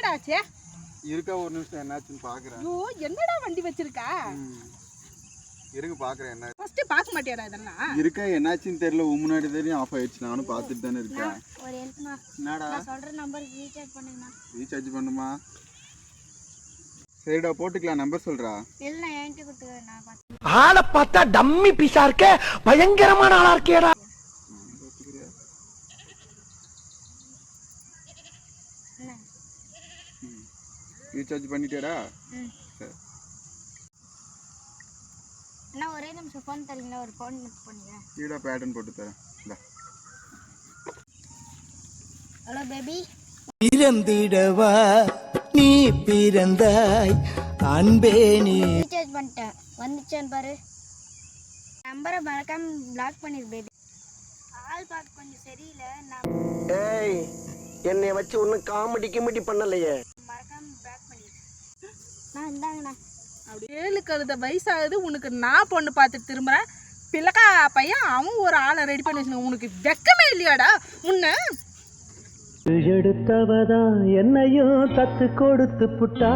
என்னடா ஆச்சு? இருக்கா ஒரு நிமிஷம் என்னாச்சுன்னு பாக்குறேன். ஐயோ என்னடா வண்டி வச்சிருக்கா? இருங்க பாக்குறேன் என்ன. ஃபர்ஸ்ட் பார்க்க மாட்டியாடா இதெல்லாம்? இருக்கா என்னாச்சுன்னு தெரியல. முன்னாடி தெரியும் ஆஃப் ஆயிடுச்சு. நானும் பார்த்துட்டு தானே இருக்கேன். ஒரு ஹெல்ப்மா. என்னடா? நான் சொல்ற நம்பருக்கு ரீசார்ஜ் பண்ணுங்கண்ணா. ரீசார்ஜ் பண்ணுமா? சரிடா போட்டுக்கலாம். நம்பர் சொல்றா. இல்ல நான் என்கிட்ட கொடுத்துக்கிறேன். நான் பார்த்து. ஆளை பார்த்தா டம்மி பீஸா இருக்க, பயங்கரமான ஆளா இருக்கேடா. ரீசார்ஜ் பண்ணிட்டேடா? சரி. அண்ணா ஒரே நிமிஷம் ஃபோன் தரீங்களா? ஒரு ஃபோன் மட்டும் பண்ணுங்க. கீழே பேட்டர்ன் போட்டு தரேன். இந்தா. Hello baby. பிறந்திடவா நீ பிறந்தாய் அன்பே நீ. ரீசார்ஜ் பண்ணிட்டேன். வந்துச்சேன்னு பாரு. நம்பரை மறக்காம பிளாக் பண்ணிரு பேபி. ஆள் பார்க்க கொஞ்சம் சரியில்லை. நான் ஏய், என்னை வச்சு ஒன்னும் காமெடி கிமெடி பண்ணலையே. மறக்காம பிளாக் பண்ணிரு. நான் இந்தாங்கண்ணா. அப்படி 7 கழுத வயசாகுது உனக்கு. நான் பொண்ணு பார்த்துட்டு திரும்புறேன். பிள்ளைக்கா பையன் அவன் ஒரு ஆளை ரெடி பண்ணி வச்சுருங்க. உனக்கு வெக்கமே இல்லையாடா? முன்ன எடுத்தவதான் என்னையும் தத்து கொடுத்து புட்டா.